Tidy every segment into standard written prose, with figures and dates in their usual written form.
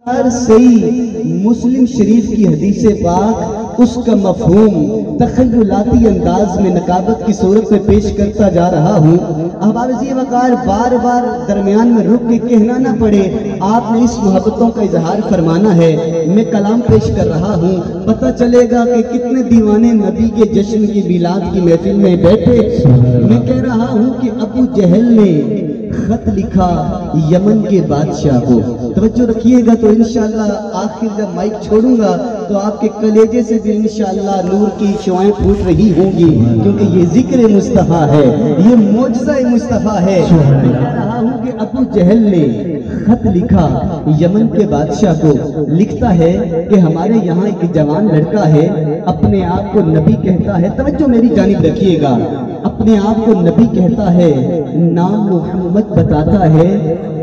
हर सही मुस्लिम शरीफ की हदीस पाक उसका मफहूम तखय्युलाती अंदाज में नकाबत की सूरत में पेश करता जा रहा हूँ। अहबाब-ए वक़ार बार बार दरमियान में रुक के कहना ना पड़े, आपने इस मोहब्बतों का इजहार फरमाना है। मैं कलाम पेश कर रहा हूँ, पता चलेगा कि कितने दीवाने नबी के जश्न की मिलाद की महफिल में बैठे। मैं कह रहा हूँ कि अबू जहल ने खत लिखा यमन के बादशाह को। तवज्जो रखिएगा तो इंशाअल्लाह आखिर जब माइक छोड़ूंगा तो आपके कलेजे से भी इंशाअल्लाह नूर की शुआएं फूट रही होंगी, क्योंकि ये जिक्र मुस्तफ़ा है, ये मौजज़ा मुस्तफ़ा है। मैं कह रहा हूँ कि अबू जहल ने खत लिखा यमन के बादशाह को। लिखता है कि हमारे यहाँ एक जवान लड़का है, अपने आप को नबी कहता है। तवज्जो मेरी जानिब रखिएगा, अपने आप को नबी कहता है, नाम मोहम्मद बताता है।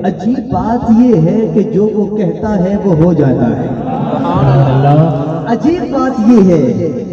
अजीब बात ये है कि जो वो कहता है वो हो जाता है। अजीब बात ये है,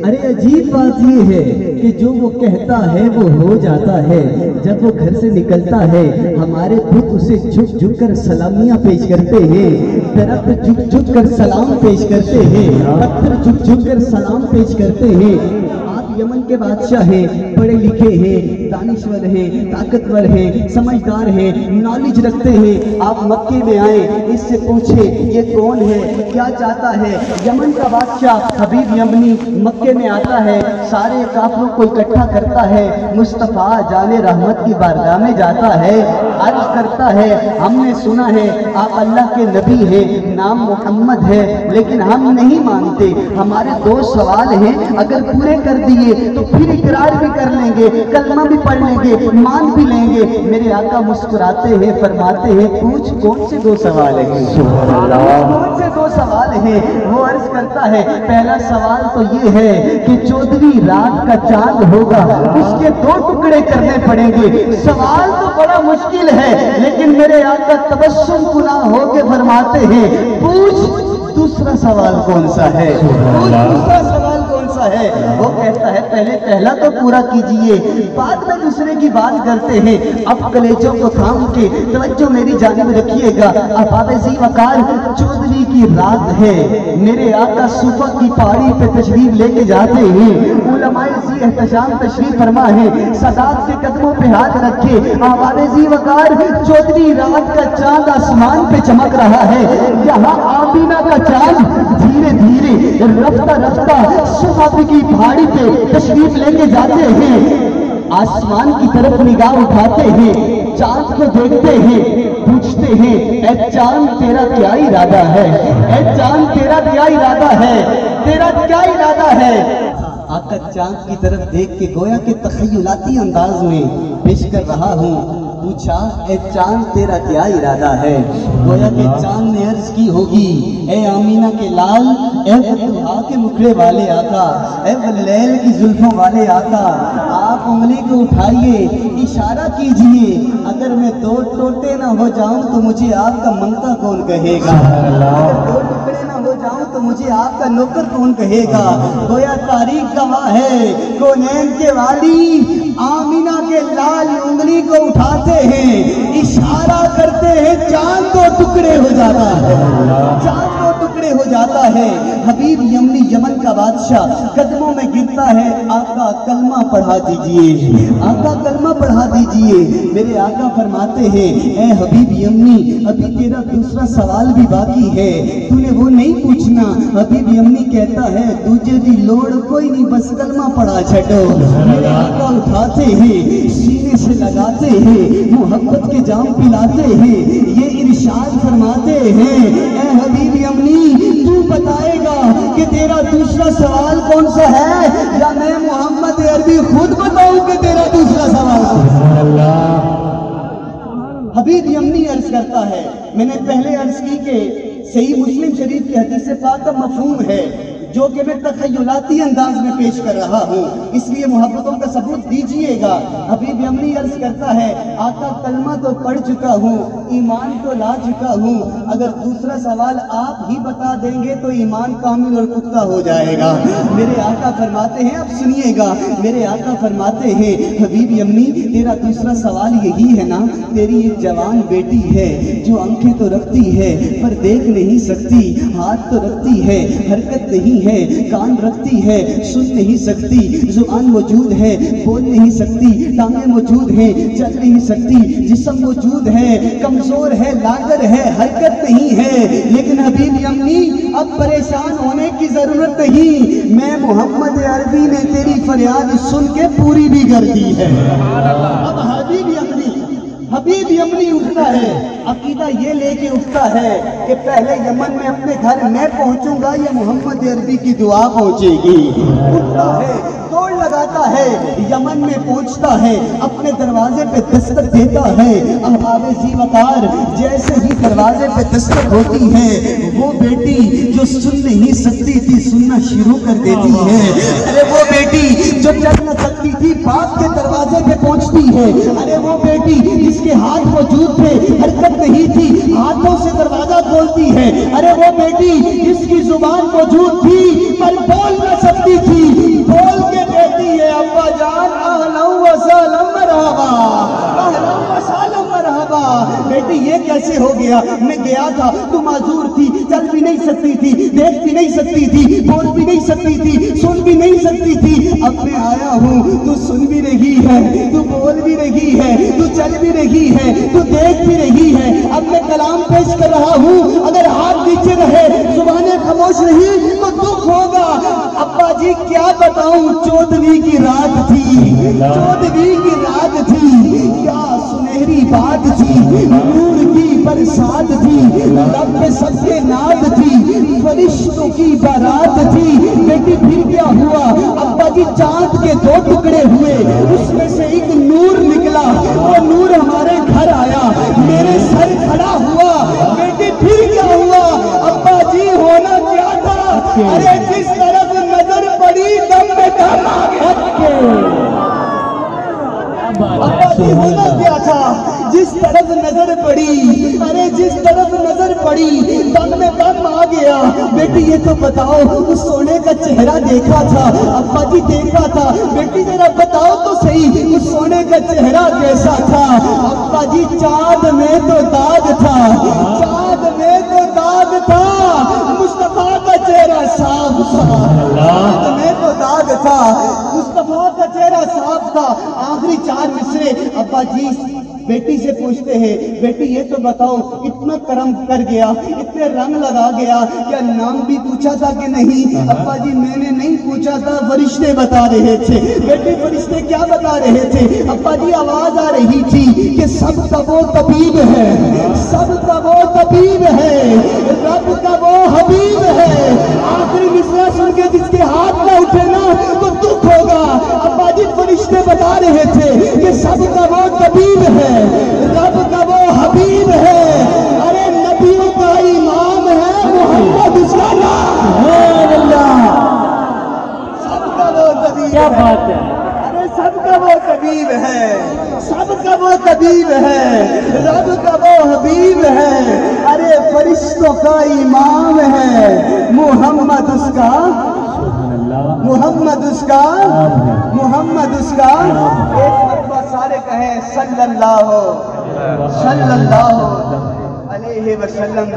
अरे अजीब बात ये है कि जो वो कहता है वो हो जाता है। जब वो घर से निकलता है हमारे बुत उसे झुक झुक कर सलामियां पेश करते हैं, दरख्त झुक झुक कर सलाम पेश करते हैं, पत्थर झुक झुक कर सलाम पेश करते हैं। यमन के बादशाह हैं, पढ़े लिखे हैं, दानिश्वर हैं, ताकतवर हैं, समझदार हैं, नॉलेज रखते हैं। आप मक्के में आए, इससे पूछे ये कौन है, क्या चाहता है। यमन का बादशाह हबीब यमनी मक्के में आता है, सारे काफिरों को इकट्ठा करता है, मुस्तफ़ा जाने रहमत की बारगाह में जाता है, अर्ज करता है, हमने सुना है आप अल्लाह के नबी हैं, नाम मोहम्मद है, लेकिन हम नहीं मानते। हमारे दो सवाल हैं, अगर पूरे कर दिए तो फिर इकरार भी कर लेंगे, कलमा भी पढ़ लेंगे, मान भी लेंगे। मेरे आका मुस्कुराते हैं, फरमाते हैं, पूछ कौन से दो सवाल हैं? कौन से दो सवाल हैं? वो अर्ज करता है, पहला सवाल तो ये है कि 14वीं रात का चांद होगा, उसके दो टुकड़े करने पड़ेंगे। सवाल तो बड़ा मुश्किल है, लेकिन मेरे आका तबस्सुम कुना होके फरमाते हैं, पूछ दूसरा सवाल कौन सा है? दूसरा सवाल कौन सा है? वो कहता है, पहले पहला तो पूरा कीजिए, बाद में दूसरे की बात करते हैं। अब कलेजों को थाम के तवज्जो मेरी जानिब रखिएगा। अहबाब-ए वक़ार 14वीं की रात है, मेरे आका सूफा की पहाड़ी पे तशरीफ लेके जाते हैं। उलमाए एहतशाम तशरीफ फरमा है, सदात के कदमों पे हाथ रखे। अहबाब-ए वक़ार 14वीं रात का चांद आसमान पे चमक रहा है। यहाँ आमीना का चांद धीरे धीरे रफ्ता रफ्ता सूफा की पहाड़ी पे तशरीफ लेके जाते हैं। आसमान की तरफ निगाह उठाते हैं, चांद को देखते हैं, पूछते हैं, ए चांद तेरा क्या इरादा है? ए चांद तेरा क्या इरादा है? तेरा क्या इरादा है? आका चांद की तरफ देख के गोया के तखय्युलाती अंदाज में पेश कर रहा हूँ। पूछा, ए चांद तेरा क्या इरादा है? गोया के चांद ने अर्ज की होगी, ए आमीना के लाल, ए बतूहा के मुखड़े वाले आका, ए वल्लैल की जुल्फों वाले आका, आप उंगली को उठाइए, इशारा कीजिए। अगर मैं दो टोटे ना हो जाऊं तो मुझे आपका मंगता कौन कहेगा? अगर दो टुकड़े ना हो जाऊं तो मुझे आपका नौकर कौन कहेगा? गोया तारीख गवाह है, कौनैन के वाली आमीना के लाल उंगली को उठाते हैं, इशारा करते हैं, चांद दो टुकड़े हो जाता है, चांद दो टुकड़े हो जाता है। हबीब यमनी यमन का बादशाह कदमों में गिरता है, आका कलमा पढ़ा दीजिए, आका कलमा पढ़ा दीजिए। मेरे आका फरमाते हैं, ए हबीब यमनी, अभी तेरा दूसरा सवाल भी बाकी है, तूने वो नहीं पूछना। हबीब यमनी कहता है, तुझे दी लोड़ कोई नहीं, बस कलमा पढ़ा छो। मेरे आका उठाते हैं, सीने से लगाते हैं, मोहब्बत के जाम पिलाते हैं, ये इरशाद फरमाते हैं, ए हबीब यमनी, तू बताएगा कि तेरा दूसरा सवाल कौन सा है, या मैं मोहम्मद अरबी खुद बताऊं कि तेरा दूसरा सवाल कौन सा? हबीब यमनी अर्ज करता है, मैंने पहले अर्ज की कि सही मुस्लिम शरीफ की हदीस पाक का मफहूम है, जो कि मैं तखय्युलाती अंदाज में पेश कर रहा हूँ, इसलिए मोहब्बतों का सबूत दीजिएगा। हबीब यमनी अर्ज करता है, आका कलमा तो पढ़ चुका हूँ, ईमान तो ला चुका हूँ, अगर दूसरा सवाल आप ही बता देंगे तो ईमान कामिल और पुख्ता हो जाएगा। मेरे आका फरमाते हैं, अब सुनिएगा, मेरे आका फरमाते हैं, हबीब यमनी तेरा दूसरा सवाल यही है ना, तेरी एक जवान बेटी है जो आंखें तो रखती है पर देख नहीं सकती, हाथ तो रखती है हरकत नहीं है, कान रखती है सुन नहीं सकती, जुबान मौजूद है बोल नहीं सकती, टांगें मौजूद हैं चल नहीं सकती, जिस्म मौजूद है कमजोर है लागर है हरकत नहीं है। लेकिन हबीब यमनी अब परेशान होने की जरूरत नहीं, मैं मोहम्मद अरबी ने तेरी फरियाद सुन के पूरी भी कर दी है। अब हबीब यमनी उठता है, अकीदा ये लेके उठता है कि पहले यमन में अपने घर मैं पहुंचूंगा या मोहम्मद अरबी की दुआ पहुंचेगी। उठता है, दौड़ लगाता है, यमन में पहुंचता है, अपने दरवाजे पे दस्तक देता है। अहबाब ज़ीवकार जैसे ही दरवाजे पे दस्तक होती है, वो बेटी जो सुन नहीं सकती थी सुनना शुरू कर देती है। अरे वो बेटी जो चल न सकती थी बाप के दरवाजे पे पहुंचती है। अरे वो बेटी जिसके हाथ मौजूद थे हरकत नहीं थी, हाथों से दरवाजा खोलती है। अरे वो बेटी जिसकी जुबान मौजूद थी पर बोल न सकती थी, बोल के कहती है, अब्बा जान अहलन व सहलन मरहबा, अहलन व सहलन मरहबा। बेटी ये कैसे हो गया, मैं गया था तू माजूर थी, चल भी नहीं सकती थी, देख भी नहीं सकती थी, बोल भी नहीं सकती थी, सुन भी नहीं सकती थी। अब मैं आया हूँ, तू सुन भी रही है, तू बोल भी रही है, तू चल भी रही है, तू देख भी रही है। अब मैं कलाम पेश कर रहा हूँ, अगर हाथ नीचे रहे जुबानें खामोश रही तो दुख होगा। अब्बा जी क्या बताऊं, 14वीं की रात थी, 14वीं की रात थी, क्या सुनहरी बात थी, नूर की बरसात थी, लब पे सबके नाद थी, फरिश्तों की बारात थी। बेटी फिर क्या हुआ, अब्बा जी चांद के 2 टुकड़े हुए, उसमें से एक नूर निकला, वो नूर हमारे घर आया, मेरे सर खड़ा हुआ। बेटी फिर क्या हुआ, अब्बा जी होना क्या था, अरे जिस तरफ नजर पड़ी दम में दम आ गया। अब्बा जी होना क्या था, जिस तरफ नजर पड़ी, अरे जिस तरफ नजर पड़ी दम में दम आ गया। बेटी ये तो बताओ, उस सोने का चेहरा देखा था, अब्बा जी देखा था, बेटी जरा बताओ तो सही उस सोने का चेहरा कैसा था। अब्बा जी चांद में तो दाग था, चांद में तो दाग था, मुस्तफा का चेहरा साफ था, चांद में तो दाग था, मुस्तफा का चेहरा साफ था। आखिरी 4 मिसरे अब्बा जी बेटी से पूछते हैं, बेटी ये तो बताओ, इतना करम कर गया, इतने रंग लगा गया, क्या नाम भी पूछा था कि नहीं। अब्बा जी मैंने नहीं पूछा था, फरिश्ते बता रहे थे। बेटी फरिश्ते क्या बता रहे थे, अब्बा जी आवाज आ रही थी कि सब का वो तबीब है, सब का वो तबीब है, रब का वो हबीब है। आखिरी मिसरा सुन के जिसके हाथ ना उठे ना तो दुख होगा। अब्बा जी फरिश्ते बता रहे थे कि सब का वो तबीब है, रब का वो हबीब है, अरे नबियों का इमाम है मोहम्मद उसका नाम है। सबका वो तबीब, क्या बात है, अरे सबका वो तबीब है, सबका वो तबीब है, रब का वो हबीब है, अरे फरिश्तों का इमाम है मोहम्मद उसका, मोहम्मद उसका, मोहम्मद उसका। एक मरतबा सारे कहें सल्लल्लाहु अलैहि वसल्लम।